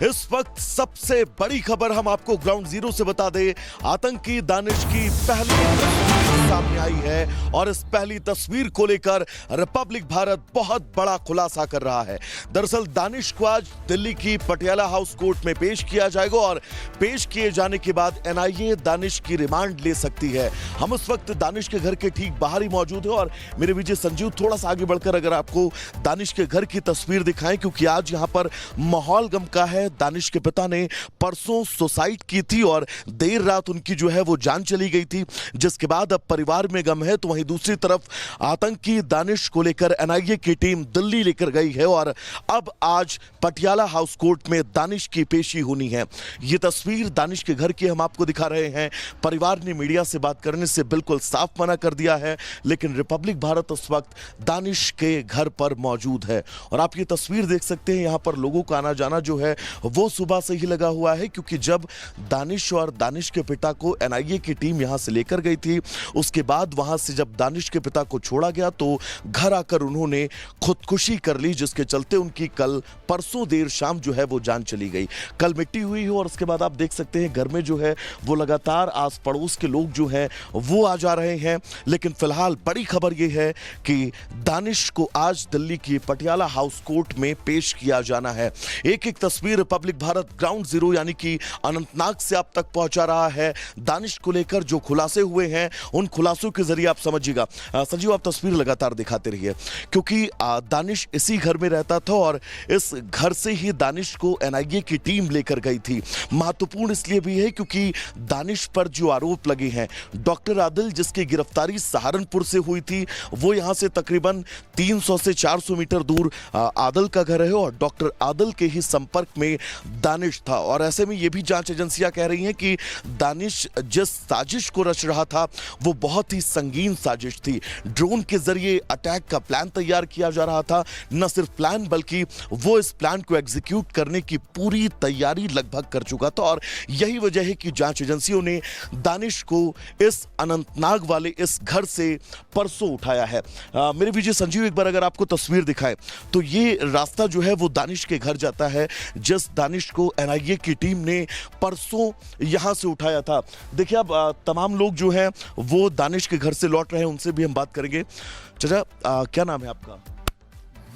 इस वक्त सबसे बड़ी खबर हम आपको ग्राउंड जीरो से बता दें, आतंकी दानिश की पहली तस्वीर सामने आई है और इस पहली तस्वीर को लेकर रिपब्लिक भारत बहुत बड़ा खुलासा कर रहा है। दरअसल दानिश को आज दिल्ली की पटियाला हाउस कोर्ट में पेश किया जाएगा और पेश किए जाने के बाद एनआईए दानिश की रिमांड ले सकती है। हम इस वक्त दानिश के घर के ठीक बाहर ही मौजूद है और मेरे विजय संजीव थोड़ा सा आगे बढ़कर अगर आपको दानिश के घर की तस्वीर दिखाएं, क्योंकि आज यहां पर माहौल गम का है। दानिश के पिता ने परसों सुसाइड की थी और देर रात उनकी जो है वो जान चली गई थी, जिसके बाद अब परिवार में गम है। तो वहीं दूसरी तरफ आतंकी दानिश को लेकर एनआईए की टीम दिल्ली लेकर गई है और अब आज पटियाला हाउस कोर्ट में दानिश की पेशी होनी है। ये तस्वीर दानिश के घर की हम आपको दिखा रहे हैं। परिवार ने मीडिया से बात करने से बिल्कुल साफ मना कर दिया है, लेकिन रिपब्लिक भारत इस वक्त दानिश के घर पर मौजूद है और आप ये तस्वीर देख सकते हैं। यहां पर लोगों का आना जाना जो है वो सुबह से ही लगा हुआ है, क्योंकि जब दानिश और दानिश के पिता को एनआईए की टीम यहां से लेकर गई थी, उसके बाद वहां से जब दानिश के पिता को छोड़ा गया तो घर आकर उन्होंने खुदकुशी कर ली, जिसके चलते उनकी कल परसों देर शाम जो है वो जान चली गई। कल मिट्टी हुई है और उसके बाद आप देख सकते हैं घर में जो है वो लगातार आस पड़ोस के लोग जो हैं वो आ जा रहे हैं। लेकिन फिलहाल बड़ी खबर ये है कि दानिश को आज दिल्ली की पटियाला हाउस कोर्ट में पेश किया जाना है। एक एक तस्वीर रिपब्लिक भारत ग्राउंड जीरो यानी कि अनंतनाग से आप तक पहुंचा रहा है। दानिश को लेकर जो खुलासे हुए हैं उन खुलासों के जरिए आप समझिएगा। संजीव, आप तस्वीर लगातार दिखाते रहिए, क्योंकि दानिश इसी घर में रहता था और इस घर से ही दानिश को एनआईए की टीम लेकर गई थी। महत्वपूर्ण इसलिए भी है क्योंकि दानिश पर जो आरोप लगे हैं, डॉक्टर आदिल जिसकी गिरफ्तारी सहारनपुर से हुई थी, वो यहां से तकरीबन 300 से 400 मीटर दूर आदिल का घर है और डॉक्टर आदिल के ही संपर्क में दानिश था। और ऐसे में ये भी जांच एजेंसियां कह रही हैं कि दानिश जिस साजिश को रच रहा था वो बहुत ही संगीन साजिश थी। ड्रोन के जरिए अटैक का प्लान तैयार किया जा रहा था। न सिर्फ प्लान बल्कि वो इस प्लान को एग्जीक्यूट करने की पूरी तैयारी लगभग कर चुका था और यही वजह है कि जांच एजेंसियों ने दानिश को इस अनंतनाग वाले इस घर से परसों उठाया है। मेरे विजय संजीव एक बार अगर आपको तस्वीर दिखाए तो ये रास्ता जो है वो दानिश के घर जाता है, जिस दानिश को एनआईए की टीम ने परसों यहां से उठाया था। देखिए अब तमाम लोग जो हैं वो दानिश के घर से लौट रहे हैं, उनसे भी हम बात करेंगे। चाचा, क्या नाम है आपका?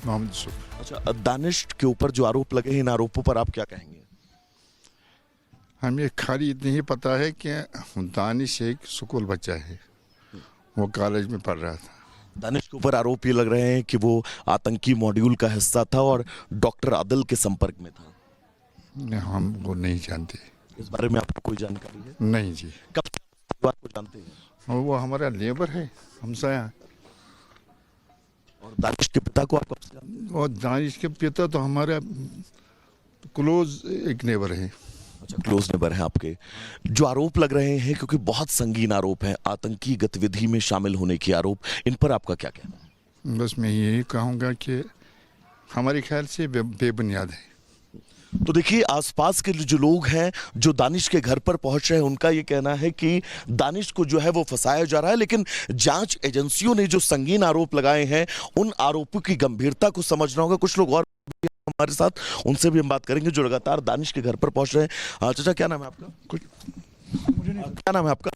मोहम्मद यूसुफ। अच्छा, दानिश के ऊपर जो आरोप लगे हैं, इन आरोपों पर आप क्या कहेंगे? हमें खाली इतना ही पता है कि दानिश एक स्कूल बच्चा है, वो कॉलेज में पढ़ रहा था। दानिश के ऊपर आरोप ये लग रहे हैं कि वो आतंकी मॉड्यूल का हिस्सा था और डॉक्टर आदिल के संपर्क में था। हम वो नहीं जानते, इस बारे में आपको कोई जानकारी है? नहीं जी। कब से इस बात को जानते हैं? वो हमारा लेबर है, हमसाया। और दानिश के पिता को आप कब से जानते हैं? और दानिश के पिता तो हमारा क्लोज एक नेबर है। अच्छा, क्लोज नेबर है आपके। जो आरोप लग रहे हैं, क्योंकि बहुत संगीन आरोप हैं, आतंकी गतिविधि में शामिल होने के आरोप, इन पर आपका क्या कहना है? बस मैं यही कहूँगा कि हमारे ख्याल से बेबुनियाद है। तो देखिए, आसपास के जो लोग हैं जो दानिश के घर पर पहुंच रहे हैं, उनका ये कहना है कि दानिश को जो है वो फंसाया जा रहा है। लेकिन जांच एजेंसियों ने जो संगीन आरोप लगाए हैं उन आरोपों की गंभीरता को समझना होगा। कुछ लोग और हमारे साथ, उनसे भी हम बात करेंगे जो लगातार दानिश के घर पर पहुंच रहे हैं। चाचा, क्या नाम है आपका? क्या नाम है आपका?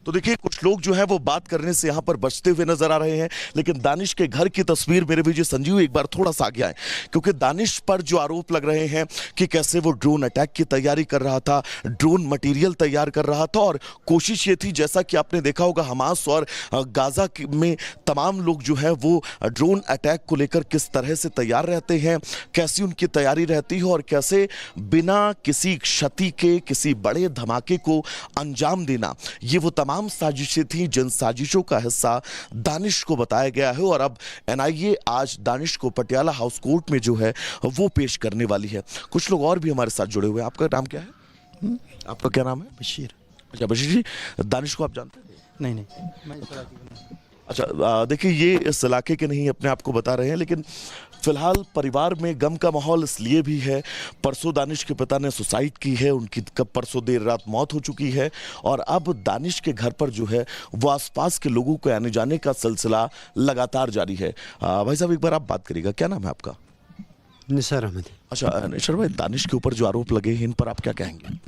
तो देखिए, कुछ लोग जो है वो बात करने से यहां पर बचते हुए नजर आ रहे हैं, लेकिन दानिश के घर की तस्वीर मेरे विजय संजीव एक बार थोड़ा सा आगे आए, क्योंकि दानिश पर जो आरोप लग रहे हैं कि कैसे वो ड्रोन अटैक की तैयारी कर रहा था, ड्रोन मटेरियल तैयार कर रहा था और कोशिश ये थी, जैसा कि आपने देखा होगा हमास और गाजा में तमाम लोग जो है वो ड्रोन अटैक को लेकर किस तरह से तैयार रहते हैं, कैसी उनकी तैयारी रहती है और कैसे बिना किसी क्षति के किसी बड़े धमाके को अंजाम देना, ये वो तमाम साजिशें थी जिन साजिशों का हिस्सा दानिश को बताया गया है। और अब एनआईए आज दानिश को पटियाला हाउस कोर्ट में जो है वो पेश करने वाली है। कुछ लोग और भी हमारे साथ जुड़े हुए हैं। आपका नाम क्या है? आपका क्या नाम है? बशीर। अच्छा बशीर जी, दानिश को आप जानते हैं? नहीं मैं इस इलाके का नहीं। अच्छा, देखिए ये इस इलाके के नहीं अपने आप को बता रहे हैं, लेकिन फिलहाल परिवार में गम का माहौल इसलिए भी है, परसों दानिश के पिता ने सुसाइड की है, उनकी कब परसों देर रात मौत हो चुकी है और अब दानिश के घर पर जो है वो आसपास के लोगों के आने जाने का सिलसिला लगातार जारी है। भाई साहब एक बार आप बात करिएगा, क्या नाम है आपका? निसार अहमद। अच्छा निशर भाई, दानिश के ऊपर जो आरोप लगे हैं इन पर आप क्या कहेंगे?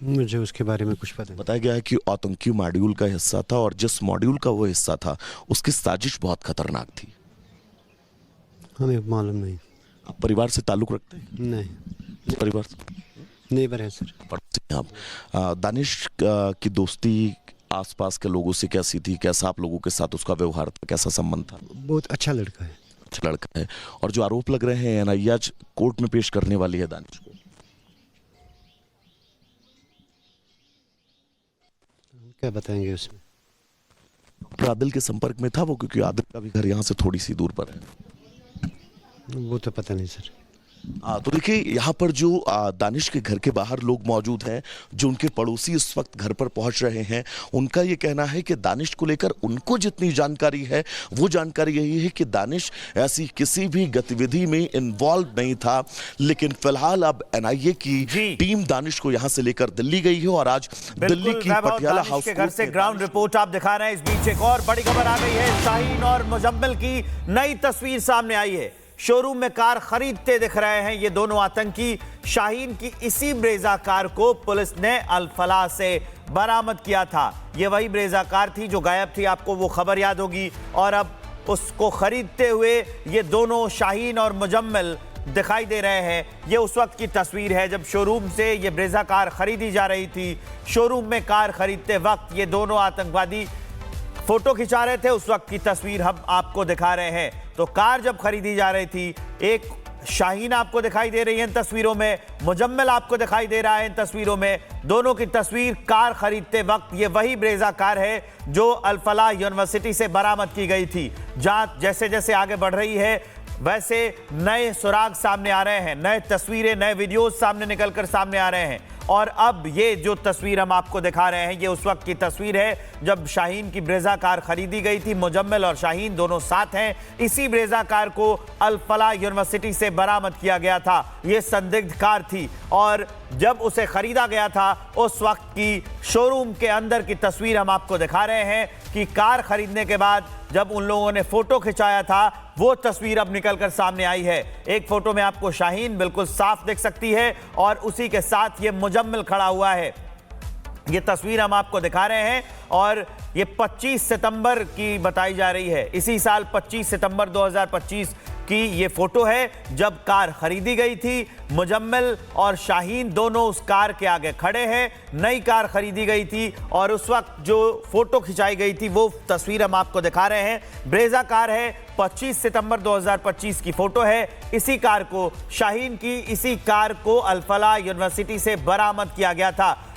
मुझे उसके बारे में कुछ पता नहीं। बताया गया है कि आतंकी मॉड्यूल का हिस्सा था और जिस मॉड्यूल का वो हिस्सा था उसकी साजिश बहुत खतरनाक थी। हमें मालूम नहीं। आप परिवार से ताल्लुक रखते हैं? नहीं, परिवार नेबर है सर। पड़ोसी हैं आप। दानिश की दोस्ती आसपास के लोगों से कैसी थी? कैसा आप लोगों के साथ उसका व्यवहार था? कैसा संबंध था? बहुत अच्छा लड़का है। अच्छा लड़का है। और जो आरोप लग रहे हैं एनआईए आज कोर्ट में पेश करने वाली है दानिश को। क्या बताएंगे उसमें? आदिल के संपर्क में था वो, क्योंकि आदिल का भी घर यहाँ से थोड़ी सी दूर पर है। वो तो पता नहीं सर। तो देखिए यहाँ पर जो दानिश के घर के बाहर लोग मौजूद हैं, जो उनके पड़ोसी इस वक्त घर पर पहुंच रहे हैं, उनका ये कहना है कि दानिश को लेकर उनको जितनी जानकारी है वो जानकारी यही है कि दानिश ऐसी किसी भी गतिविधि में इन्वॉल्व नहीं था। लेकिन फिलहाल अब एनआईए की टीम दानिश को यहाँ से लेकर दिल्ली गई है और आज दिल्ली की पटियाला हाउस के घर से ग्राउंड रिपोर्ट आप दिखा रहे हैं। इस बीच एक और बड़ी खबर आ गई है। शाहीन और मुजम्मिल की नई तस्वीर सामने आई है। शोरूम में कार खरीदते दिख रहे हैं ये दोनों आतंकी। शाहीन की इसी ब्रेजा कार को पुलिस ने अल-फलाह से बरामद किया था। ये वही ब्रेजा कार थी जो गायब थी, आपको वो खबर याद होगी। और अब उसको खरीदते हुए ये दोनों शाहीन और मुजम्मिल दिखाई दे रहे हैं। ये उस वक्त की तस्वीर है जब शोरूम से ये ब्रेजा कार खरीदी जा रही थी। शोरूम में कार खरीदते वक्त ये दोनों आतंकवादी फोटो खिंचा रहे थे, उस वक्त की तस्वीर हम आपको दिखा रहे हैं। तो कार जब खरीदी जा रही थी, एक शाहीन आपको दिखाई दे रही है इन तस्वीरों में, मुजम्मिल आपको दिखाई दे रहा है इन तस्वीरों में। दोनों की तस्वीर कार खरीदते वक्त ये वही ब्रेजा कार है जो अल-फलाह यूनिवर्सिटी से बरामद की गई थी। जांच जैसे जैसे आगे बढ़ रही है वैसे नए सुराग सामने आ रहे हैं, नए तस्वीरें, नए वीडियोस सामने निकलकर सामने आ रहे हैं। और अब ये जो तस्वीर हम आपको दिखा रहे हैं ये उस वक्त की तस्वीर है जब शाहीन की ब्रेजा कार खरीदी गई थी। मुजम्मिल और शाहीन दोनों साथ हैं। इसी ब्रेजा कार को अल-फलाह यूनिवर्सिटी से बरामद किया गया था। ये संदिग्ध कार थी और जब उसे खरीदा गया था उस वक्त की शोरूम के अंदर की तस्वीर हम आपको दिखा रहे हैं कि कार खरीदने के बाद जब उन लोगों ने फोटो खिंचाया था वो तस्वीर अब निकलकर सामने आई है। एक फोटो में आपको शाहीन बिल्कुल साफ दिख सकती है और उसी के साथ ये मुजम्मिल खड़ा हुआ है। ये तस्वीर हम आपको दिखा रहे हैं और ये 25 सितंबर की बताई जा रही है। इसी साल 25 सितंबर 2025 की ये फोटो है जब कार खरीदी गई थी। मुजम्मिल और शाहीन दोनों उस कार के आगे खड़े हैं। नई कार खरीदी गई थी और उस वक्त जो फोटो खिंचाई गई थी वो तस्वीर हम आपको दिखा रहे हैं। ब्रेजा कार है, 25 सितंबर 2025 की फोटो है। इसी कार को, शाहीन की इसी कार को अल-फलाह यूनिवर्सिटी से बरामद किया गया था।